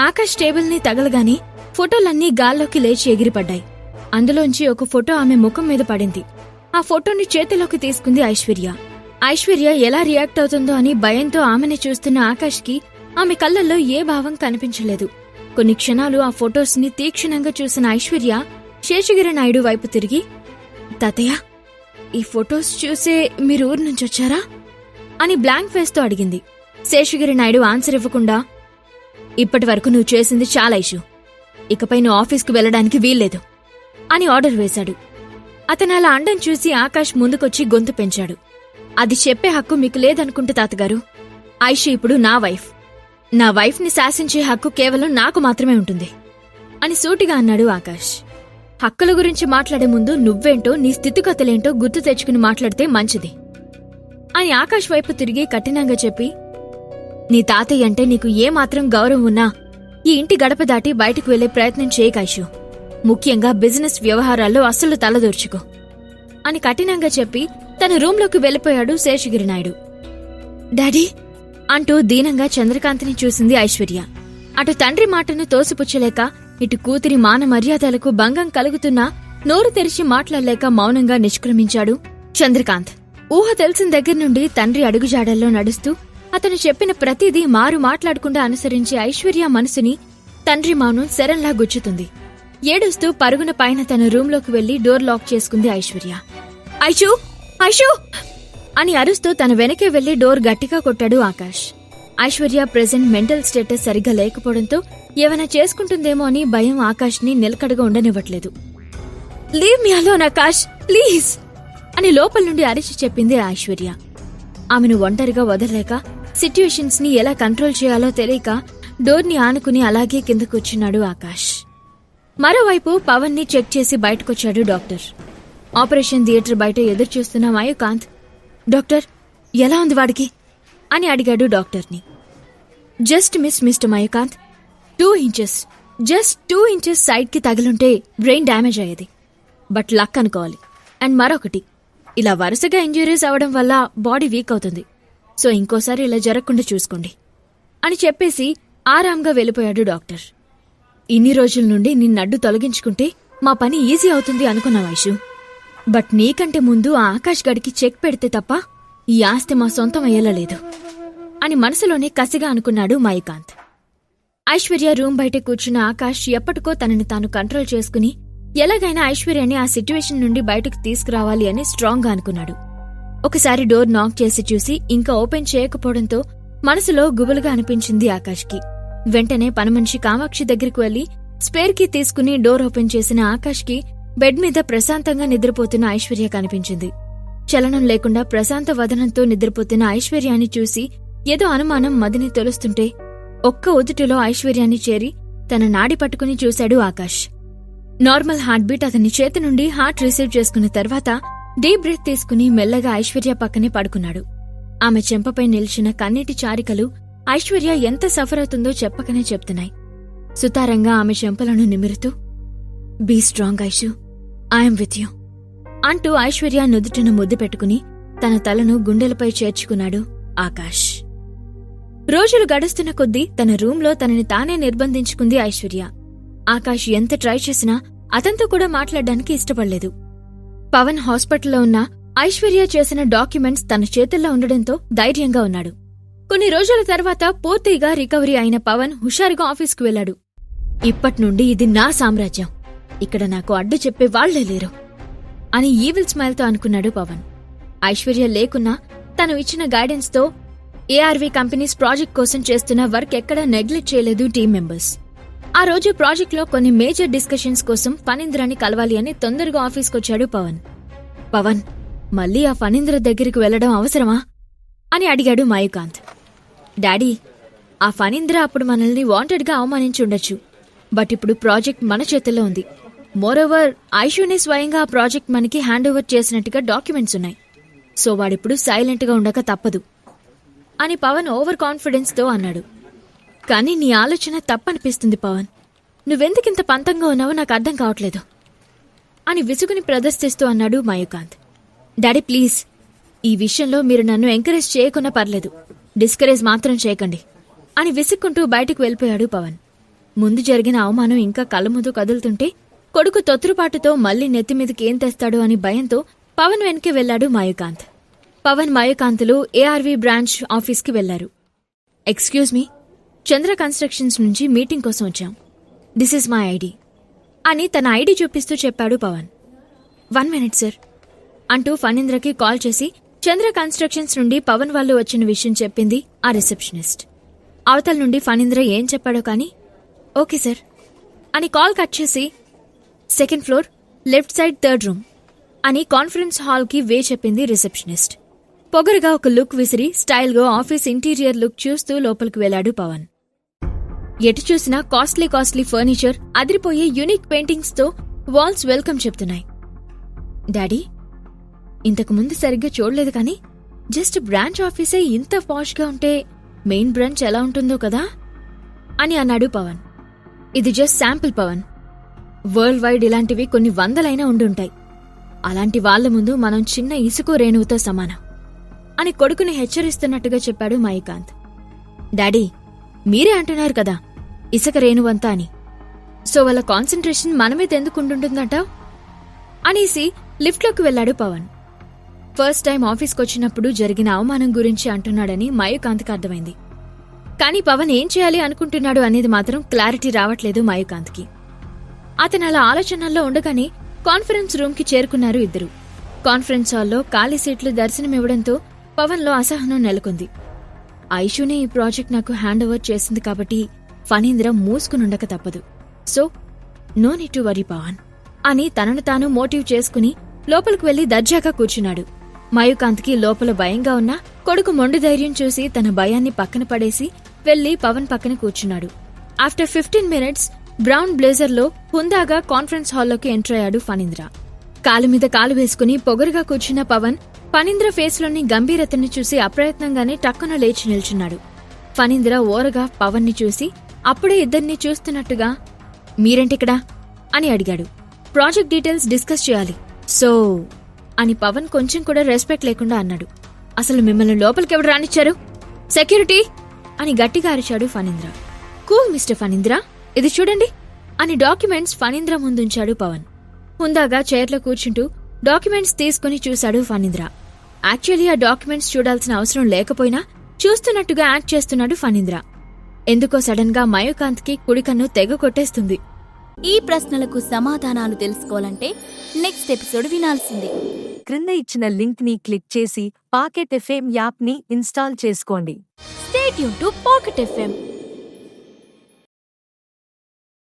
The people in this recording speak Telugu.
ఆకాష్ టేబుల్ని తగలగానే ఫోటోలన్నీ గాల్లోకి లేచి ఎగిరిపడ్డాయి. అందులోంచి ఒక ఫోటో ఆమె ముఖం మీద పడింది. ఆ ఫోటోని చేతిలోకి తీసుకుంది ఐశ్వర్య. ఐశ్వర్య ఎలా రియాక్ట్ అవుతుందో అని భయంతో ఆమెని చూస్తున్న ఆకాష్కి ఆమె కళ్ళల్లో ఏ భావం కనిపించలేదు. కొన్ని క్షణాలు ఆ ఫొటోస్ని తీక్షణంగా చూసిన ఐశ్వర్య శేషగిరి నాయుడు వైపు తిరిగి, తాతయ్య, ఈ ఫొటోస్ చూసే మీరు ఊరు నుంచొచ్చారా అని బ్లాంక్ ఫేస్తో అడిగింది. శేషగిరి నాయుడు ఆన్సర్ ఇవ్వకుండా, ఇప్పటి వరకు నువ్వు చేసింది చాలా ఇష్యూ, ఇకపై నువ్వు ఆఫీస్కు వెళ్లడానికి వీల్లేదు అని ఆర్డర్ వేశాడు. అతను అలా అండం చూసి ఆకాష్ ముందుకొచ్చి గొంతు పెంచాడు. అది చెప్పే హక్కు మీకు లేదనుకుంటే తాతగారు, ఐషు ఇప్పుడు నా వైఫ్. నా వైఫ్ని శాసించే హక్కు కేవలం నాకు మాత్రమే ఉంటుంది అని సూటిగా అన్నాడు ఆకాష్. హక్కుల గురించి మాట్లాడే ముందు నువ్వేంటో నీ స్థితిగతులేంటో గుర్తు తెచ్చుకుని మాట్లాడితే మంచిది అని ఆకాష్ వైపు తిరిగి కఠినంగా చెప్పి, నీ తాతయ్య అంటే నీకు ఏమాత్రం గౌరవం ఉన్నా ఈ ఇంటి గడప దాటి బయటకు వెళ్లే ప్రయత్నం చేయకాషు. ముఖ్యంగా బిజినెస్ వ్యవహారాల్లో అస్సలు తలదూర్చుకో అని కఠినంగా చెప్పి తన రూంలోకి వెళ్లిపోయాడు శేషగిరి నాయుడు. డాడీ అంటూ దీనంగా చంద్రకాంత్ని చూసింది ఐశ్వర్య. అటు తండ్రి మాటను తోసిపుచ్చలేక, ఇటు కూతురి మాన మర్యాదలకు భంగం కలుగుతున్నా నోరు తెరిచి మాట్లాడలేక మౌనంగా నిష్క్రమించాడు చంద్రకాంత్. ఊహ తెలిసిన దగ్గర నుండి తండ్రి అడుగుజాడల్లో నడుస్తూ అతను చెప్పిన ప్రతిదీ మారు మాట్లాడకుండా అనుసరించే ఐశ్వర్య మనసుని తండ్రి మౌనం శరంలా గుచ్చుతుంది. ఏడుస్తూ పరుగున పైన తన రూంలోకి వెళ్లి డోర్ లాక్ చేసుకుంది ఐశ్వర్య. ఐషూ, ఐషూ అని అరుస్తూ తన వెనకే వెళ్లి డోర్ గట్టిగా కొట్టాడు Akash. Aishwarya present mental status సరిగ్గా లేకపోవడంతో ఏమైనా చేసుకుంటుందేమో అని భయం ఆకాష్ని నిలకడగా ఉండనివ్వట్లేదు. Leave me alone Akash, please అని లోపల నుండి అరిచి చెప్పింది ఐశ్వర్య. ఆమెను ఒంటరిగా వదలలేక, సిట్యుయేషన్స్ ని ఎలా కంట్రోల్ చేయాలో తెలియక డోర్ని ఆనుకుని అలాగే కింద కూర్చున్నాడు ఆకాష్. మరోవైపు పవన్ ని చెక్ చేసి బయటకొచ్చాడు డాక్టర్. ఆపరేషన్ థియేటర్ బయట ఎదురుచూస్తున్న మయూకాంత్, డాక్టర్ ఎలా ఉంది వాడికి అని అడిగాడు డాక్టర్ని. Just mister Mayukant, 2 inches, just 2 inches సైడ్కి తగిలుంటే బ్రెయిన్ డ్యామేజ్ అయ్యేది. బట్ లక్ అనుకోవాలి. అండ్ మరొకటి, ఇలా వరుసగా ఇంజురీస్ అవడం వల్ల బాడీ వీక్ అవుతుంది. సో ఇంకోసారి ఇలా జరగకుండా చూసుకోండి అని చెప్పేసి ఆరాంగా వెళ్ళిపోయాడు డాక్టర్. ఇన్ని రోజుల నుండి నిన్నడ్డు తొలగించుకుంటే మా పని ఈజీ అవుతుంది అనుకున్నా వైషు. బట్ నీకంటే ముందు ఆ ఆకాష్ గడికి చెక్ పెడితే తప్ప ఈ ఆస్తి మా సొంతం అయ్యేలా లేదు అని మనసులోనే కసిగా అనుకున్నాడు మయూకాంత్. ఐశ్వర్య రూమ్ బయట కూర్చున్న ఆకాష్ ఎప్పటికో తనని తాను కంట్రోల్ చేసుకుని ఎలాగైనా ఐశ్వర్యని ఆ సిట్యుయేషన్ నుండి బయటకు తీసుకురావాలి అని స్ట్రాంగ్ గా అనుకున్నాడు. ఒకసారి డోర్ నాక్ చేసి చూసి ఇంకా ఓపెన్ చేయకపోవడంతో మనసులో గుబులుగా అనిపించింది ఆకాష్కి. వెంటనే పనిమనిషి కామాక్షి దగ్గరకు వెళ్లి స్పేర్ కీ తీసుకుని డోర్ ఓపెన్ చేసిన ఆకాష్కి బెడ్ మీద ప్రశాంతంగా నిద్రపోతున్న ఐశ్వర్య కనిపించింది. చలనం లేకుండా ప్రశాంత వదనంతో నిద్రపోతున్న ఐశ్వర్యాన్ని చూసి ఏదో అనుమానం మదిని తొలుస్తుంటే ఒక్క ఉదుటిలో ఐశ్వర్యాన్ని చేరి తన నాడి పట్టుకుని చూశాడు ఆకాష్. నార్మల్ హార్ట్ బీట్ అతని చేతి నుండి హార్ట్ రిసీవ్ చేసుకున్న తర్వాత డీప్ బ్రెత్ తీసుకుని మెల్లగా ఐశ్వర్య పక్కనే పడుకున్నాడు. ఆమె చెంపపై నిలిచిన కన్నీటి చారికలు ఐశ్వర్య ఎంత సఫర్ అవుతుందో చెప్పకనే చెప్తున్నాయి. సుతారంగా ఆమె చెంపలను నిమిరుతూ, be strong Aishu, I'm with you అంటూ ఐశ్వర్య నుదుటిన ముద్దు పెట్టుకుని తన తలను గుండెలపై చేర్చుకున్నాడు ఆకాష్. రోజులు గడుస్తున్న కొద్దీ తన రూంలో తనని తానే నిర్బంధించుకుంది ఐశ్వర్య. ఆకాష్ ఎంత ట్రై చేసినా అతనితో కూడా మాట్లాడడానికి ఇష్టపడలేదు. పవన్ హాస్పిటల్లో ఉన్న ఐశ్వర్య చేసిన డాక్యుమెంట్స్ తన చేతుల్లో ఉండడంతో ధైర్యంగా ఉన్నాడు. కొన్ని రోజుల తర్వాత పూర్తిగా రికవరీ అయిన పవన్ హుషారుగా ఆఫీస్కు వెళ్లాడు. ఇప్పట్నుండి ఇది నా సామ్రాజ్యం, ఇక్కడ నాకు అడ్డు చెప్పే వాళ్లే లేరు అని ఈవిల్ స్మైల్తో అనుకున్నాడు పవన్. ఐశ్వర్య లేకున్నా తను ఇచ్చిన గైడెన్స్ తో ఏఆర్వీ కంపెనీస్ ప్రాజెక్ట్ కోసం చేస్తున్న వర్క్ ఎక్కడా నెగ్లెక్ట్ చేయలేదు టీం మెంబర్స్. ఆ రోజు ప్రాజెక్ట్లో కొన్ని మేజర్ డిస్కషన్స్ కోసం ఫణీంద్రాని కలవాలి అని తొందరగా ఆఫీస్కొచ్చాడు పవన్. పవన్, మళ్లీ ఆ ఫణీంద్ర దగ్గరికి వెళ్లడం అవసరమా అని అడిగాడు మయూకాంత్. డాడీ, ఆ ఫణీంద్ర అప్పుడు మనల్ని వాంటెడ్గా అవమానించుండొచ్చు, బట్ ఇప్పుడు ప్రాజెక్ట్ మన చేతుల్లో ఉంది. మోరోవర్ ఐషునే స్వయంగా ఆ ప్రాజెక్ట్ మనకి హ్యాండ్ ఓవర్ చేసినట్టుగా డాక్యుమెంట్స్ ఉన్నాయి. సో వాడిప్పుడు సైలెంట్గా ఉండక తప్పదు అని పవన్ ఓవర్ కాన్ఫిడెన్స్తో అన్నాడు. కానీ నీ ఆలోచన తప్పనిపిస్తుంది పవన్. నువ్వెందుకింత పంతంగా ఉన్నావో నాకు అర్థం కావట్లేదు అని విసుగుని ప్రదర్శిస్తూ అన్నాడు మయూకాంత్. డాడీ ప్లీజ్, ఈ విషయంలో మీరు నన్ను ఎంకరేజ్ చేయకున్నా పర్లేదు, డిస్కరేజ్ మాత్రం చేయకండి అని విసుక్కుంటూ బయటకు వెళ్ళిపోయాడు పవన్. ముందు జరిగిన అవమానం ఇంకా కళ్ళ ముందు కదులుతుంటే కొడుకు తొత్తురుపాటుతో మళ్లీ నెత్తిమీదకి ఏం తెస్తాడో అని భయంతో పవన్ వెనక్కి వెళ్లాడు మాయూకాంత్. పవన్ మాయూకాంత్లు ఏఆర్వీ బ్రాంచ్ ఆఫీస్కి వెళ్లారు. ఎక్స్క్యూజ్ మీ, చంద్ర కన్స్ట్రక్షన్స్ నుంచి మీటింగ్ కోసం వచ్చాం. దిస్ ఈజ్ మై ఐడి అని తన ఐడి చూపిస్తూ చెప్పాడు పవన్. 1 minute సార్ అంటూ ఫణీంద్రకి కాల్ చేసి చంద్ర కన్స్ట్రక్షన్స్ నుండి పవన్ వాళ్ళు వచ్చిన విషయం చెప్పింది ఆ రిసెప్షనిస్ట్. అవతల నుండి ఫణీంద్ర ఏం చెప్పాడో కానీ ఓకే సార్ అని కాల్ కట్ చేసి 2nd floor left side 3rd room అని కాన్ఫరెన్స్ హాల్కి వే చెప్పింది రిసెప్షనిస్ట్. పొగరుగా ఒక లుక్ విసిరి స్టైల్గా ఆఫీస్ ఇంటీరియర్ లుక్ చూస్తూ లోపలికి వెళ్లాడు పవన్. ఎటు చూసినా కాస్ట్లీ ఫర్నిచర్, అదిరిపోయే యూనిక్ పెయింటింగ్స్తో వాల్స్ వెల్కమ్ చెప్తున్నాయి. డాడీ, ఇంతకు ముందు సరిగ్గా చూడలేదు కానీ జస్ట్ బ్రాంచ్ ఆఫీసే ఇంత పాష్గా ఉంటే మెయిన్ బ్రాంచ్ ఎలా ఉంటుందో కదా అని అన్నాడు పవన్. ఇది just sample Pavan. World wide ఇలాంటివి కొన్ని వందలైనా ఉండుంటాయి. అలాంటి వాళ్ల ముందు మనం చిన్న ఇసుక రేణువుతో సమానం అని కొడుకుని హెచ్చరిస్తున్నట్టుగా చెప్పాడు మాయూకాంత్. డాడీ, మీరే అంటున్నారు కదా ఇసుక రేణువంతా అని, సో వాళ్ళ కాన్సంట్రేషన్ మనమీద ఎందుకుంటుందంటావ్ అనేసి లిఫ్ట్లోకి వెళ్లాడు పవన్. ఫస్ట్ టైం ఆఫీస్కొచ్చినప్పుడు జరిగిన అవమానం గురించి అంటున్నాడని మాయూకాంత్కి అర్థమైంది. కానీ పవన్ ఏం చేయాలి అనుకుంటున్నాడు అనేది మాత్రం క్లారిటీ రావట్లేదు మాయూకాంత్కి. అతను అలా ఆలోచనల్లో ఉండగానే కాన్ఫరెన్స్ రూమ్కి చేరుకున్నారు ఇద్దరు. కాన్ఫరెన్స్ హాల్లో ఖాళీ సీట్లు దర్శనమివ్వడంతో పవన్లో అసహనం నెలకొంది. ఐషునే ఈ ప్రాజెక్ట్ నాకు హ్యాండ్ ఓవర్ చేసింది కాబట్టి ఫణీంద్ర మూసుకునుండక తప్పదు. So no need to worry Pavan అని తనను తాను మోటివ్ చేసుకుని లోపలికి వెళ్లి దర్జాగా కూర్చున్నాడు. మాయూకాంత్కి లోపల భయంగా ఉన్నా కొడుకు మొండి ధైర్యం చూసి తన భయాన్ని పక్కన పడేసి వెళ్లి పవన్ పక్కన కూర్చున్నాడు. ఆఫ్టర్ 15 minutes బ్రౌన్ బ్లేజర్లో హుందాగా కాన్ఫరెన్స్ హాల్లోకి ఎంటర్ అయ్యాడు ఫణీంద్ర. కాలు మీద కాలు వేసుకుని పొగరుగా కూర్చున్న పవన్ ఫణీంద్ర ఫేస్లోని గంభీరతని చూసి అప్రయత్నంగానే టక్కున లేచి నిల్చున్నాడు. ఫణీంద్ర ఓరగా పవన్ని చూసి అప్పుడే ఇద్దరినీ చూస్తున్నట్టుగా మీరేంటిక్కడా అని అడిగాడు. ప్రాజెక్ట్ డీటెయిల్స్ డిస్కస్ చేయాలి సో అని పవన్ కొంచెం కూడా రెస్పెక్ట్ లేకుండా అన్నాడు. అసలు మిమ్మల్ని లోపలికెవడు రానిచ్చారు? సెక్యూరిటీ అని గట్టిగా అరిచాడు ఫణీంద్ర. కూల్ మిస్టర్ ఫణీంద్ర, ఇది చూడండి అని డాక్యుమెంట్స్ ఫణీంద్ర ముందుంచాడు పవన్. హుందాగా చైర్లో కూర్చుంటూ డాక్యుమెంట్స్ తీసుకుని చూశాడు ఫణీంద్ర. యాక్చువల్లీ ఆ డాక్యుమెంట్స్ చూడాల్సిన అవసరం లేకపోయినా చూస్తున్నట్టుగా యాక్ట్ చేస్తున్నాడు ఫణీంద్ర. ఎందుకో సడన్ గా మాయూకాంత్కి కుడికన్ను తెగ కొట్టేస్తుంది. ఈ ప్రశ్నలకు సమాధానాలు తెలుసుకోవాలంటే నెక్స్ట్ ఎపిసోడ్ వినాల్సిందే. క్రింద ఇచ్చిన లింక్ ని క్లిక్ చేసి పాకెట్ ఎఫ్ఎం యాప్ ని ఇన్స్టాల్ చేసుకోండి. Stay tune to pocket FM.